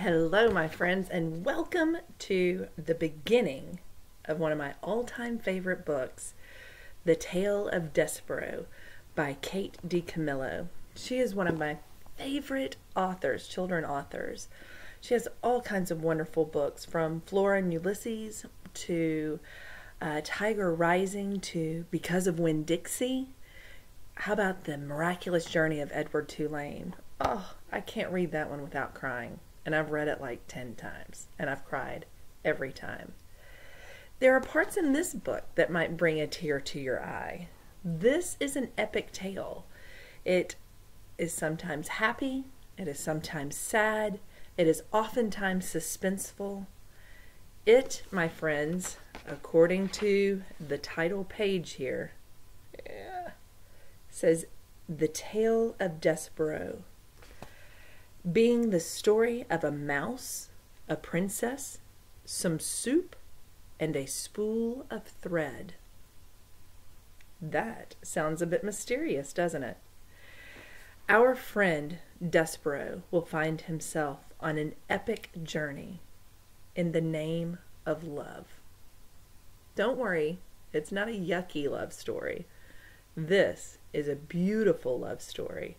Hello, my friends, and welcome to the beginning of one of my all-time favorite books, The Tale of Despereaux by Kate DiCamillo. She is one of my favorite authors, children authors. She has all kinds of wonderful books, from Flora and Ulysses to Tiger Rising to Because of Winn-Dixie. How about The Miraculous Journey of Edward Tulane? Oh, I can't read that one without crying. And I've read it like 10 times, and I've cried every time. There are parts in this book that might bring a tear to your eye. This is an epic tale. It is sometimes happy, it is sometimes sad, it is oftentimes suspenseful. It, my friends, according to the title page here, says The Tale of Despereaux, being the story of a mouse, a princess, some soup, and a spool of thread. That sounds a bit mysterious, doesn't it? Our friend Despereaux will find himself on an epic journey in the name of love. Don't worry, it's not a yucky love story. This is a beautiful love story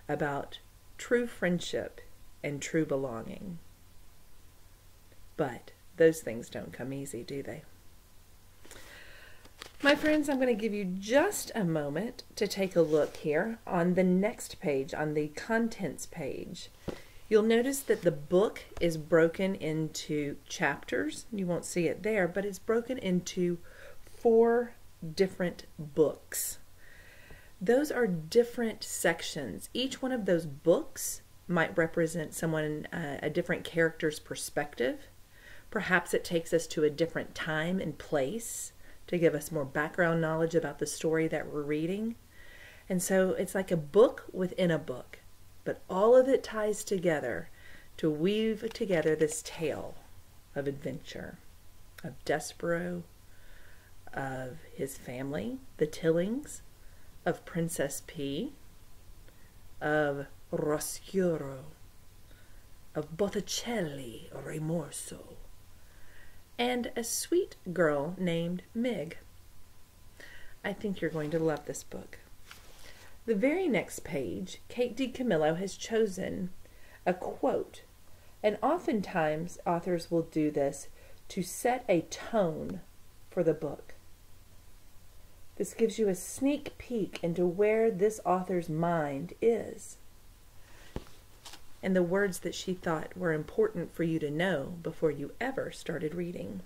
about true friendship and true belonging. But those things don't come easy, do they? My friends, I'm going to give you just a moment to take a look here on the next page, on the contents page. You'll notice that the book is broken into chapters. You won't see it there, but it's broken into 4 different books. Those are different sections. Each one of those books might represent someone, a different character's perspective. Perhaps it takes us to a different time and place to give us more background knowledge about the story that we're reading. And so it's like a book within a book, but all of it ties together to weave together this tale of adventure, of Despereaux, of his family, the Tillings, of Princess P, of Roscuro, of Botticelli Rimorso, and a sweet girl named Mig. I think you're going to love this book. The very next page, Kate DiCamillo has chosen a quote, and oftentimes authors will do this to set a tone for the book. This gives you a sneak peek into where this author's mind is and the words that she thought were important for you to know before you ever started reading.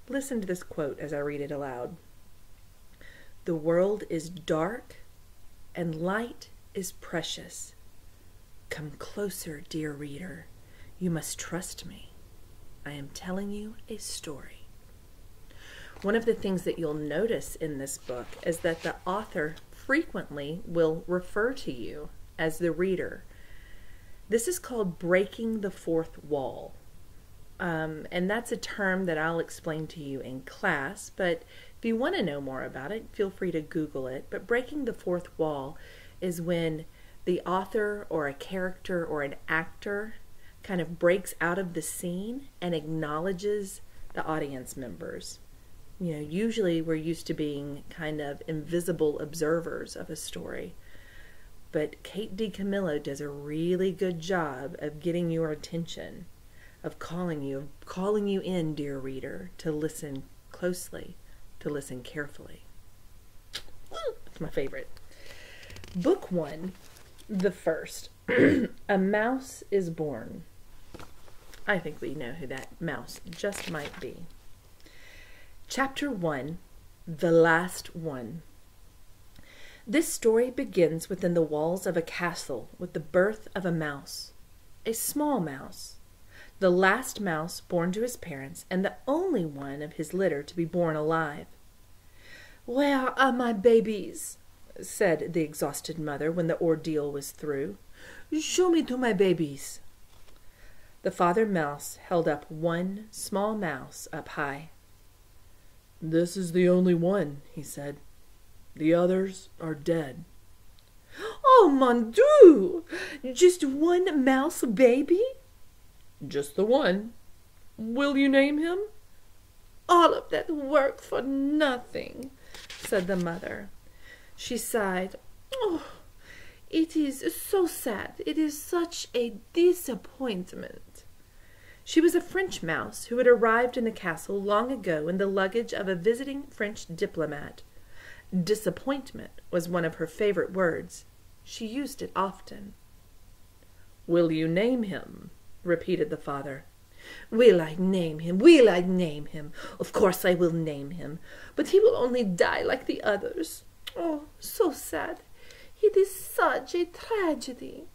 Listen to this quote as I read it aloud. "The world is dark and light is precious. Come closer, dear reader. You must trust me. I am telling you a story." One of the things that you'll notice in this book is that the author frequently will refer to you as the reader. This is called breaking the fourth wall. And that's a term that I'll explain to you in class, but if you want to know more about it, feel free to Google it. But breaking the fourth wall is when the author or a character or an actor kind of breaks out of the scene and acknowledges the audience members. You know, usually we're used to being kind of invisible observers of a story. But Kate DiCamillo does a really good job of getting your attention, of calling you in, dear reader, to listen closely, to listen carefully. It's my favorite. Book 1, the first, A Mouse is Born. I think we know who that mouse just might be. Chapter 1, The Last One. This story begins within the walls of a castle with the birth of a mouse, a small mouse, the last mouse born to his parents and the only one of his litter to be born alive. "Where are my babies?" said the exhausted mother when the ordeal was through. "Show me to my babies." The father mouse held up one small mouse up high. "This is the only one," he said. "The others are dead." "Oh, mon Dieu! Just one mouse baby?" Just the one. Will you name him? All of that work for nothing, said the mother. She sighed. Oh, it is so sad. It is such a disappointment. She was a French mouse who had arrived in the castle long ago in the luggage of a visiting French diplomat. Disappointment was one of her favorite words. She used it often. Will you name him? Repeated the father. Will I name him? Will I name him? Of course I will name him, but he will only die like the others. Oh, so sad. It is such a tragedy.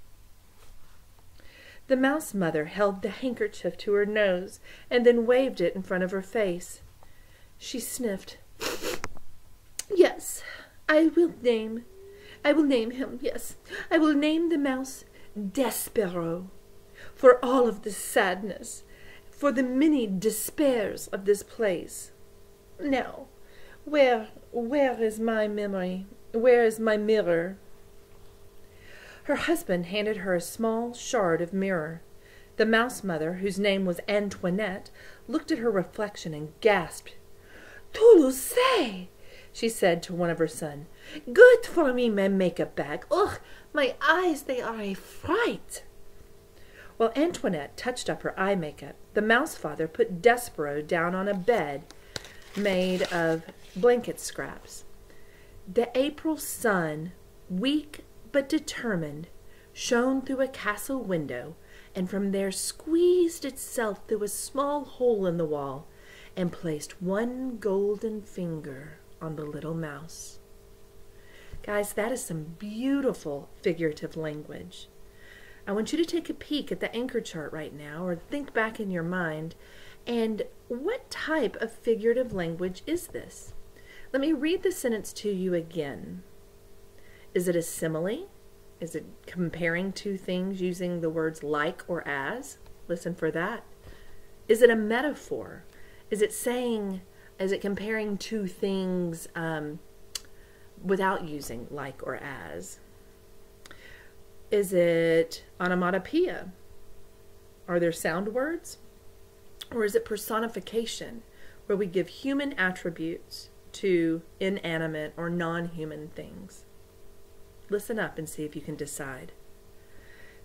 The mouse mother held the handkerchief to her nose and then waved it in front of her face. She sniffed. Yes, I will name him, yes. I will name the mouse Despereaux, for all of the sadness, for the many despairs of this place. Now, where is my memory? Where is my mirror? Her husband handed her a small shard of mirror. The mouse mother, whose name was Antoinette, looked at her reflection and gasped. Toulouse, she said to one of her sons. Good for me, my makeup bag. Ugh, my eyes, they are a fright. While Antoinette touched up her eye makeup, the mouse father put Despereaux down on a bed made of blanket scraps. The April sun, weak but determined, shone through a castle window, and from there squeezed itself through a small hole in the wall, and placed one golden finger on the little mouse. Guys, that is some beautiful figurative language. I want you to take a peek at the anchor chart right now, or think back in your mind, and what type of figurative language is this? Let me read the sentence to you again. Is it a simile? Is it comparing two things using the words like or as? Listen for that. Is it a metaphor? Is it comparing two things without using like or as? Is it onomatopoeia? Are there sound words? Or is it personification, where we give human attributes to inanimate or non-human things? Listen up and see if you can decide.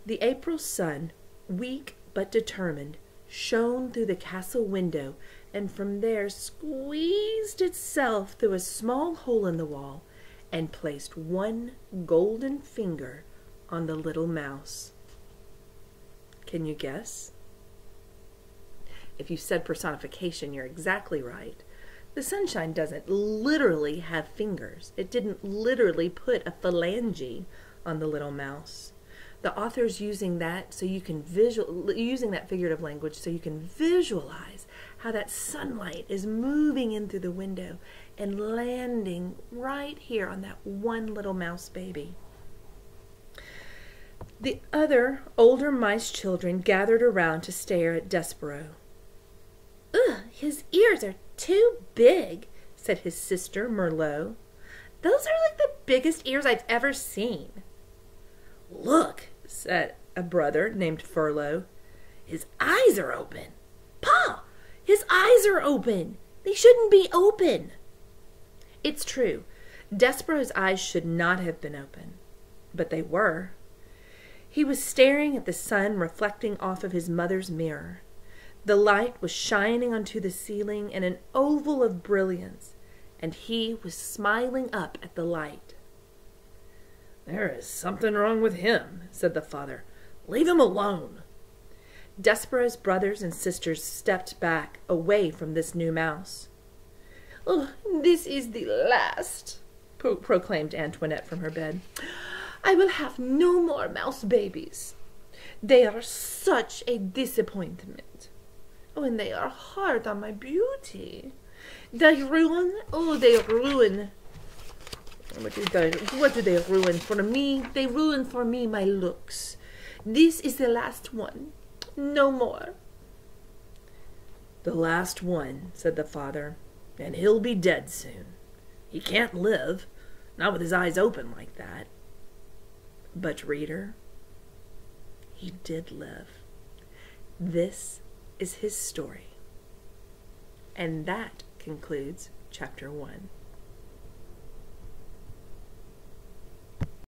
The April sun, weak but determined, shone through the castle window, and from there squeezed itself through a small hole in the wall, and placed one golden finger on the little mouse. Can you guess? If you said personification, you're exactly right. The sunshine doesn't literally have fingers. It didn't literally put a phalange on the little mouse. The author's using that so you can using that figurative language so you can visualize how that sunlight is moving in through the window and landing right here on that one little mouse baby. The other older mice children gathered around to stare at Despereaux. Ugh, his ears are too big, said his sister Merlot. Those are like the biggest ears I've ever seen. Look, said a brother named Furlough. His eyes are open. Pa, his eyes are open. They shouldn't be open. It's true. Despereaux's eyes should not have been open, but they were. He was staring at the sun reflecting off of his mother's mirror. The light was shining onto the ceiling in an oval of brilliance, and he was smiling up at the light. There is something wrong with him, said the father. Leave him alone. Despereaux's brothers and sisters stepped back, away from this new mouse. Oh, this is the last, proclaimed Antoinette from her bed. I will have no more mouse babies. They are such a disappointment. Oh, and they are hard on my beauty. They ruin, they ruin. What do they ruin for me? They ruin for me my looks. This is the last one. No more. The last one, said the father, and he'll be dead soon. He can't live, not with his eyes open like that. But, reader, he did live. This is his story. And that concludes chapter 1.